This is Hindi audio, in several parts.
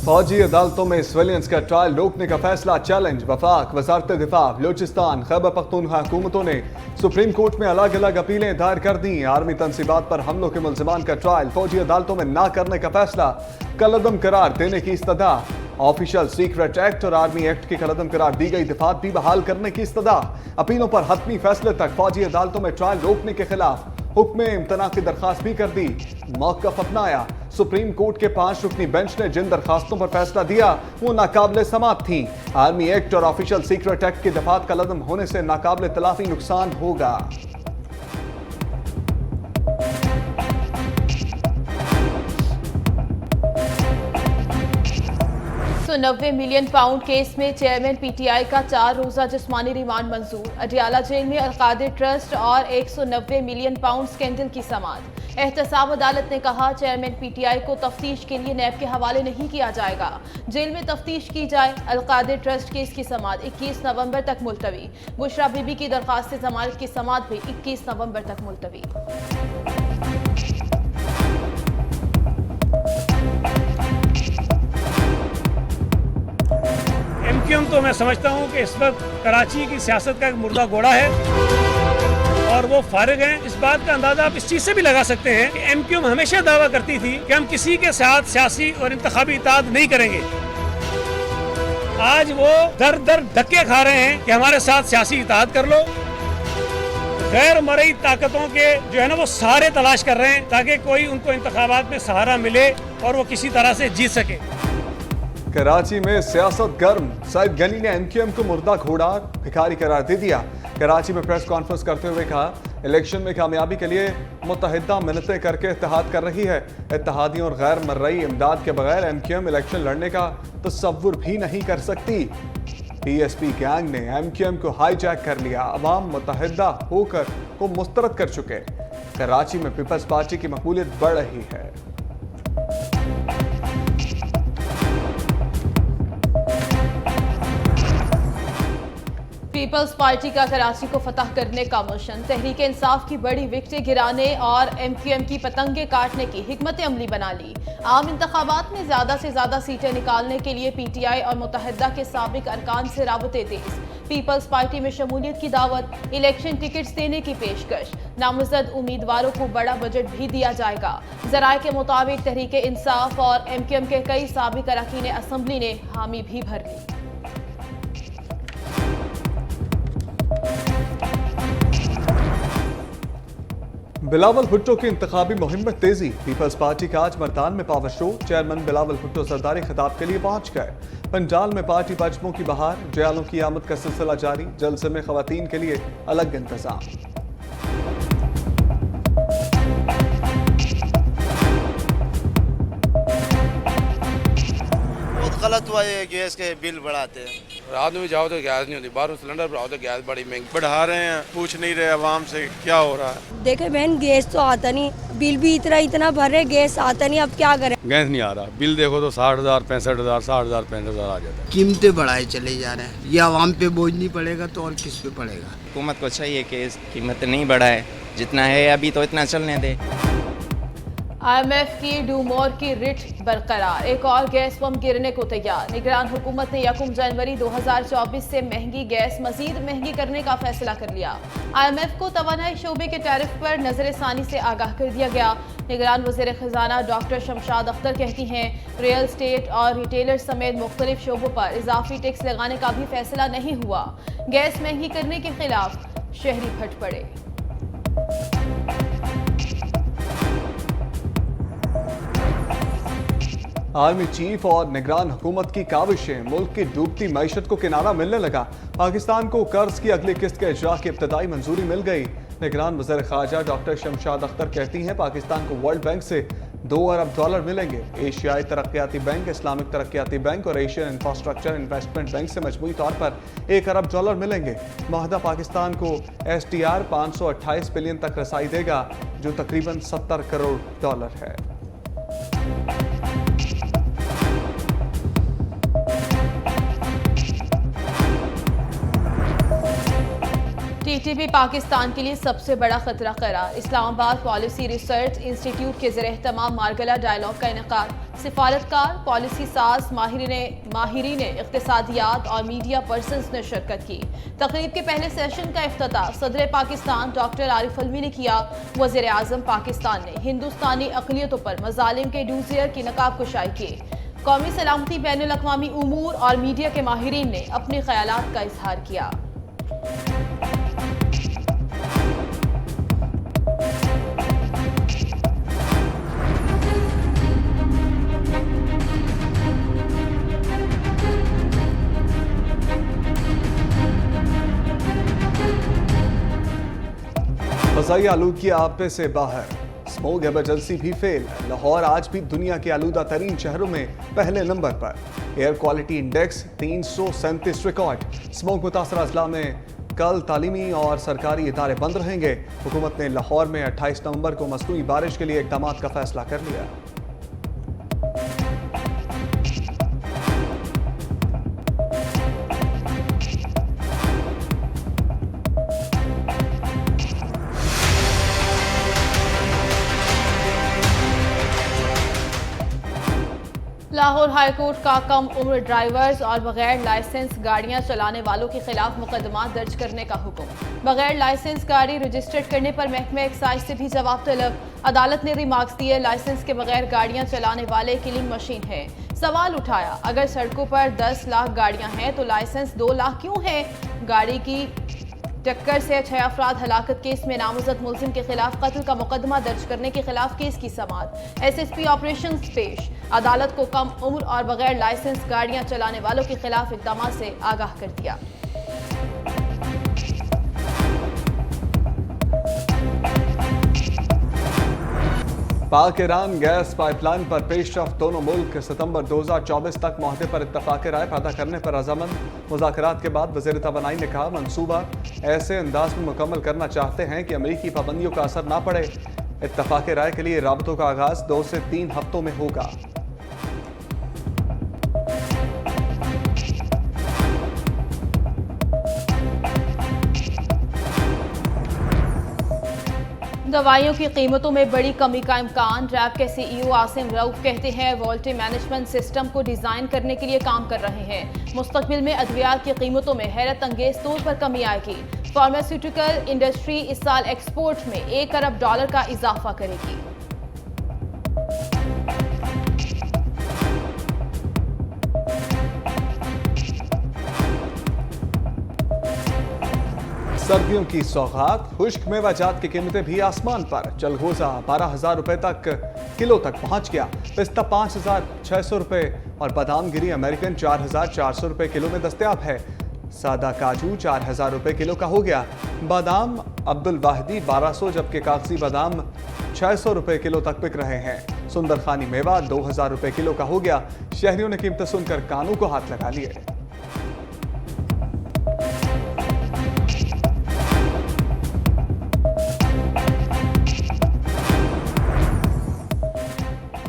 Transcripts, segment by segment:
फौजी अदालतों में सिविलियंस का ट्रायल रोकने का फैसला चैलेंज। वफाक, वजारत दिफा, बलूचिस्तान, खैबर पख्तूनख्वा हुकूमतों ने सुप्रीम कोर्ट में अलग अलग अपीलें दायर कर दी। आर्मी तनसीबात पर हमलों के मुल्जिमान का ट्रायल फौजी अदालतों में ना करने का फैसला, कलअदम करार देने की इस्तदा। ऑफिशियल सीक्रेट एक्ट और आर्मी एक्ट की कलअदम करार दी गई दिफात भी बहाल करने की इस्तदा। अपीलों पर हतमी फैसले तक फौजी अदालतों में ट्रायल रोकने के खिलाफ हुक्म इम्तना की दरखास्त भी कर दी। मौक़िफ़ अपनाया। सुप्रीम कोर्ट के 5 रुकनी बेंच ने जिन दरखास्तों पर फैसला दिया वो नाकाबिले समात थी। आर्मी एक्ट और ऑफिशियल सीक्रेट एक्ट की दफात कलअदम होने से नाकाबिले तलाफी नुकसान होगा। 190 मिलियन पाउंड केस में चेयरमैन पीटीआई का 4 रोजा जिस्मानी रिमांड मंजूर। अडियाला जेल में अलकादिर ट्रस्ट और 190 मिलियन पाउंड स्कैंडल की समाअत। एहतसाब अदालत ने कहा चेयरमैन पीटीआई को तफ्तीश के लिए नैब के हवाले नहीं किया जाएगा, जेल में तफ्तीश की जाए। अलकादिर ट्रस्ट केस की समाअत 21 नवंबर तक मुलतवी। बुशरा बीबी की दरखास्त जमानत की समाअत भी 21 नवंबर तक मुलतवी। एमक्यूएम तो मैं समझता हूं कि इस वक्त कराची की सियासत का एक मुर्दा घोड़ा है और वो फारिग हैं। इस बात का अंदाजा आप इस चीज से भी लगा सकते हैं कि एमक्यूएम हमेशा दावा करती थी कि हम किसी के साथ सियासी और इंतखाबी इताद नहीं करेंगे। आज वो दर दर धक्के खा रहे हैं कि हमारे साथ सियासी इताद कर लो। गैर मरई ताकतों के जो है ना वो सहारे तलाश कर रहे हैं ताकि कोई उनको इंतखाबात में सहारा मिले और वो किसी तरह से जीत सके। कराची में सियासत गर्म। सईद गनी ने एमक्यूएम को मुर्दा घोड़ा भिखारी करार दे दिया। कराची में प्रेस कॉन्फ्रेंस करते हुए कहा इलेक्शन में कामयाबी के लिए मुत्तहिदा मिन्नतें करके इत्तेहाद कर रही है। इत्तेहादियों और गैर मर्रई इमदाद के बगैर एमक्यूएम इलेक्शन लड़ने का तसव्वुर भी नहीं कर सकती। पीएसपी गैंग ने एमक्यूएम को हाईजैक कर लिया। अवाम मुत्तहिदा होकर को मुस्तरद कर चुके। कराची में पीपल्स पार्टी की मकबूलियत बढ़ रही है। पीपल्स पार्टी का कराची को फतह करने का मिशन, तहरीक इंसाफ की बड़ी विकेटें गिराने और एमक्यूएम की पतंगे काटने की हिकमत अमली बना ली। आम इंतखाबात में ज्यादा से ज्यादा सीटें निकालने के लिए पीटीआई और मुत्तहिदा के साबिक अरकान से राबते तेज। पीपल्स पार्टी में शमूलियत की दावत, इलेक्शन टिकट्स देने की पेशकश। नामजद उम्मीदवारों को बड़ा बजट भी दिया जाएगा। जराये के मुताबिक तहरीक इंसाफ और एमक्यूएम के कई साबिक अरकान असम्बली ने हामी भी भर ली। बिलावल भुट्टो की इंतखाबी मुहिम में तेजी। पीपल्स पार्टी का आज मर्दान में power show. Chairman Bilawal Bhutto सरदारी खिताब के लिए पहुंच गए। पंडाल में पार्टी पचमों की बहार, जयालों की आमद का सिलसिला जारी। जलसे में खवातीन के लिए अलग इंतजाम। गलत हुआ ये गैस के बिल बढ़ाते हैं। रात में जाओ तो गैस नहीं होती, बाहरों सिलेंडर पर आओ तो गैस बड़ी महंगी बढ़ा रहे हैं, पूछ नहीं रहे आवाम से क्या हो रहा है। देखे बहन गैस तो आता नहीं, बिल भी इतना भर रहे, गैस आता नहीं, अब क्या करें। गैस नहीं आ रहा, बिल देखो तो 60,000 65,000 60,000 65,000 आ जाता है। कीमतें बढ़ाए चले जा रहे हैं, ये आवाम पे बोझ नहीं पड़ेगा तो और किस पे पड़ेगा। हुकूमत को चाहिए कि कीमत नहीं बढ़ाए, जितना है अभी तो इतना चलने दे। IMF की डू मोर की रिट बरकरार, एक और गैस पंप गिरने को तैयार। निगरान हुकूमत ने 1 जनवरी 2024 से महंगी गैस मजीद महंगी करने का फैसला कर लिया। IMF को तवानाई शोबे के टैरिफ पर नजरसानी से आगाह कर दिया गया। निगरान वज़ीर खजाना डॉक्टर शमशाद अख्तर कहती हैं रियल स्टेट और रिटेलर समेत मुख्तलिफ शोबों पर इजाफी टैक्स लगाने का भी फैसला नहीं हुआ। गैस महंगी करने के खिलाफ शहरी फट पड़े। आर्मी चीफ और निगरान हुकूमत की काविशें, मुल्क की डूबती मईशत को किनारा मिलने लगा। पाकिस्तान को कर्ज की अगली किस्त के इजरा की इब्तदाई मंजूरी मिल गई। निगरान वज़ीर ख़ारजा डॉक्टर शमशाद अख्तर कहती हैं पाकिस्तान को वर्ल्ड बैंक से $2 अरब मिलेंगे। एशियाई तरक्याती बैंक, इस्लामिक तरक्याती बैंक और एशियन इंफ्रास्ट्रक्चर इन्वेस्टमेंट बैंक से मजमूई तौर पर $1 अरब मिलेंगे। मुआहदा पाकिस्तान को SDR 528 बिलियन तक रसाई देगा, जो तकरीबन $70 करोड़ है। टीटीपी पाकिस्तान के लिए सबसे बड़ा खतरा करार। इस्लामाबाद पॉलिसी रिसर्च इंस्टीट्यूट के ज़रिए तमाम मार्गला डायलॉग का इनेकाद। सिफारतकार, पॉलिसी साज, माहिरीन इक़्तिसादियात और मीडिया पर्सन्स ने शिरकत की। तकरीब के पहले सेशन का इफ्तिताह सदर पाकिस्तान डॉक्टर आरिफ अलवी ने किया। वज़ीर आज़म पाकिस्तान ने हिंदुस्तानी अक़लियतों पर मज़ालिम के डूज़ियर की नकाब कुशाई की। कौमी सलामती, बैनुल अक़वामी उमूर और मीडिया के माहिरीन ने अपने ख़यालात का इजहार किया। फ़ज़ाई आलूदगी आपे से बाहर, स्मोग इमरजेंसी भी फेल। लाहौर आज भी दुनिया के आलूदा तरीन शहरों में पहले नंबर पर। Air quality index 337 record. Smog मुतासर अजला में कल तालीमी और सरकारी इदारे बंद रहेंगे। हुकूमत ने लाहौर में 28 नवंबर को मसनूई बारिश के लिए इक़दाम का फैसला कर लिया। लाहौर हाईकोर्ट का कम उम्र ड्राइवर्स और बगैर लाइसेंस गाड़ियां चलाने वालों के खिलाफ मुकदमा दर्ज करने का हुक्म। बगैर लाइसेंस गाड़ी रजिस्टर्ड करने पर महकमा एक्साइज से भी जवाब तलब। अदालत ने रिमार्क्स दिए, लाइसेंस के बगैर गाड़ियां चलाने वाले किलिंग मशीन है। सवाल उठाया, अगर सड़कों पर 10 लाख गाड़ियां हैं तो लाइसेंस 2 लाख क्यों है? गाड़ी की टक्कर से 6 अफराद हलाकत केस में नामजद मुलजिम के खिलाफ कत्ल का मुकदमा दर्ज करने के खिलाफ केस की समाअत। SSP ऑपरेशन पेश। अदालत को कम उम्र और बगैर लाइसेंस गाड़ियां चलाने वालों के खिलाफ इक़दाम से आगाह कर दिया। पाक ईरान गैस पाइपलाइन पर पेशरफ। दोनों मुल्क सितंबर 2024 तक मुआहदे पर इत्तफाक राय पैदा करने पर रजामंद। मुज़ाकरात के बाद वज़ीर तवानाई ने कहा, मंसूबा ऐसे अंदाज में मुकम्मल करना चाहते हैं कि अमरीकी पाबंदियों का असर ना पड़े। इत्तफाक राय के लिए राबतों का आगाज 2 से 3 हफ्तों में होगा। दवाइयों की कीमतों में बड़ी कमी का इम्कान। रैब के CEO आसिम रऊफ कहते हैं, वॉल्टी मैनेजमेंट सिस्टम को डिज़ाइन करने के लिए काम कर रहे हैं। मुस्तकबिल में अद्वियात की कीमतों में हैरत अंगेज तौर पर कमी आएगी। फार्मास्यूटिकल इंडस्ट्री इस साल एक्सपोर्ट में $1 अरब का इजाफा करेगी। सर्दियों की सौगात, खुश्क मेवाजात की कीमतें भी आसमान पर। चलगोजा 12,000 रुपए तक किलो तक पहुंच गया। पिस्ता 5,600 रुपए और बादाम गिरी अमेरिकन 4,400 रुपए किलो में दस्तयाब है। सादा काजू 4,000 रुपए किलो का हो गया। बादाम अब्दुल वाहिदी 1200, जबकि कागजी बादाम 600 रुपए किलो तक बिक रहे हैं। सुंदरखानी मेवा 2,000 रुपए किलो का हो गया। शहरियों ने कीमतें सुनकर कानों को हाथ लगा लिए।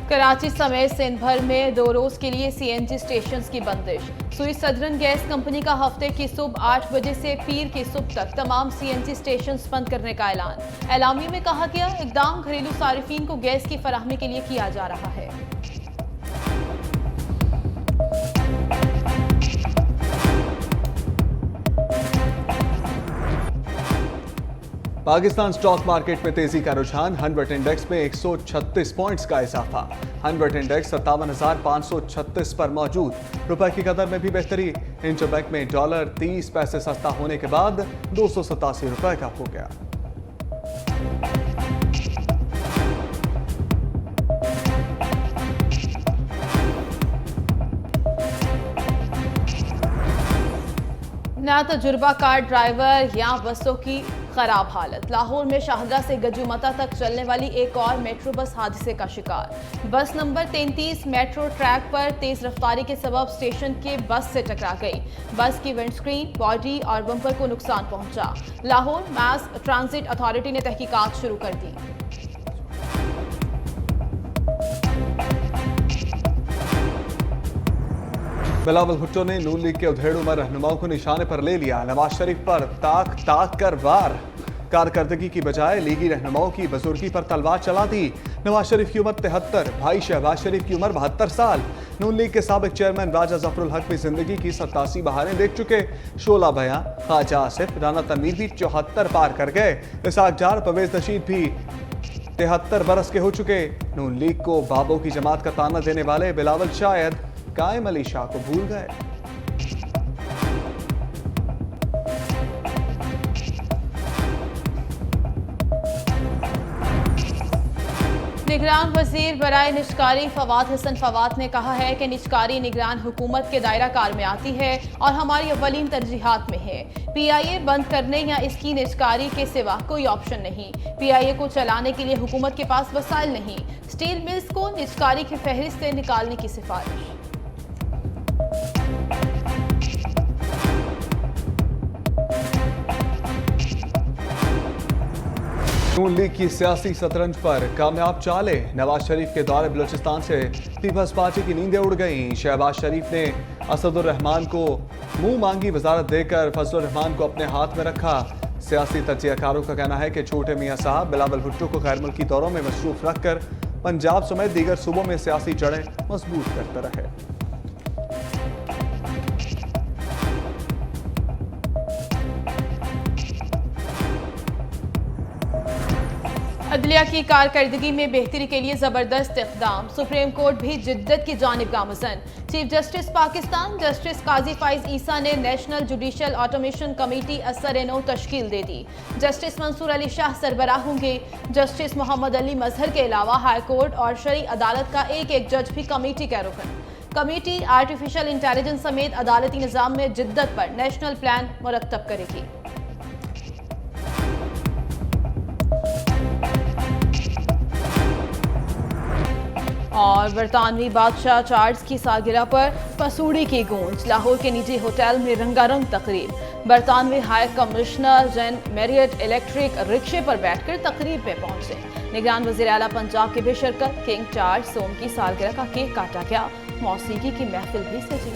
कराची समेत सिंध भर में 2 रोज के लिए CNG स्टेशन की बंदिश। सुई सदरन गैस कंपनी का हफ्ते की सुबह 8 बजे से पीर की सुबह तक तमाम CNG स्टेशन बंद करने का ऐलान। एलामी में कहा गया, इकदाम घरेलू सारिफीन को गैस की फराहमी के लिए किया जा रहा है। पाकिस्तान स्टॉक मार्केट में तेजी का रुझान। 100 इंडेक्स में 136 पॉइंट्स का इजाफा। 100 इंडेक्स 57,536 पर मौजूद। रुपए की कदर में भी बेहतरी। इंटरबैंक में डॉलर 30 पैसे सस्ता होने के बाद 287 रुपए का हो गया। ना तजुर्बाकार ड्राइवर या बसों की खराब हालत। लाहौर में शाहदरा से गजुमता तक चलने वाली एक और मेट्रो बस हादसे का शिकार। बस नंबर 33 मेट्रो ट्रैक पर तेज रफ्तारी के सबब स्टेशन के बस से टकरा गई। बस की विंडस्क्रीन, बॉडी और बम्पर को नुकसान पहुंचा। लाहौर मास ट्रांजिट अथॉरिटी ने तहकीकात शुरू कर दी। बिलावल भुट्टो ने नून लीग के उधेड़ उम्र रहनुमाओं को निशाने पर ले लिया। नवाज शरीफ पर ताक ताक कर वार। कारकर्दगी की बजाय लीगी रहनुमाओं की बुजुर्गी पर तलवार चला दी। नवाज शरीफ की उम्र 73, भाई शहबाज शरीफ की उम्र 72 साल। नून लीग के साबिक चेयरमैन राजा जफरुल हक भी जिंदगी की 87 बहारें देख चुके। शोला बयां, ख्वाजा आसिफ, राना तनवीर भी 74 पार कर गए। इसाक डार, परवेज नशीद भी 73 बरस के हो चुके। नून लीग को बाबों की जमात का ताना देने वाले बिलावल शायद कायम अली शाह को भूल गए। निगरान वजीर बराए निजकारी फवाद हसन फवाद ने कहा है कि निजकारी निगरान हुकूमत के दायरा कार में आती है और हमारी अव्वलीन तरजीहात में है। PIA बंद करने या इसकी निजकारी के सिवा कोई ऑप्शन नहीं। PIA को चलाने के लिए हुकूमत के पास वसाइल नहीं। स्टील मिल्स को निजकारी की फहरिस्त से निकालने की सिफारिश। नून लीग की सियासी शतरंज पर कामयाब चाले। नवाज शरीफ के दौरे बलूचिस्तान से पीपल्स पार्टी की नींदें उड़ गईं। शहबाज शरीफ ने असदुर रहमान को मुंह मांगी वजारत देकर फजलुर रहमान को अपने हाथ में रखा। सियासी तजियाकारों का कहना है कि छोटे मियां साहब बिलावल भुट्टो को गैर मुल्की दौरों में मसरूफ रखकर पंजाब समेत दीगर सूबों में सियासी जड़ें मजबूत करते रहे। अदलिया की कारकर्दगी में बेहतरी के लिए जबरदस्त इक़दाम। सुप्रीम कोर्ट भी जिद्दत की जानिब गामज़न। चीफ जस्टिस पाकिस्तान जस्टिस काजी फाइज ईसा ने नेशनल जुडिशल ऑटोमेशन कमेटी असर-ए-नौ तश्कील दे दी। जस्टिस मंसूर अली शाह सरबराह होंगे। जस्टिस मोहम्मद अली मजहर के अलावा हाई कोर्ट और शरई अदालत का एक एक जज भी कमेटी का रुकन। कमेटी आर्टिफिशियल इंटेलिजेंस समेत अदालती निज़ाम में जिद्दत पर नेशनल प्लान मुरतब करेगी। और बरतानवी बादशाह चार्ल्स की सालगिरह पर पसूड़ी की गूंज। लाहौर के निजी होटल में रंगारंग तकरीब। बरतानवी high commissioner Jane Marriott electric रिक्शे पर बैठकर तकरीब में पहुंचे। निगरान वज़ीर आला पंजाब की भी शिरकत। किंग चार्ल्स सोम की सालगिरह का केक काटा गया। मौसीकी की महफिल भी सजी।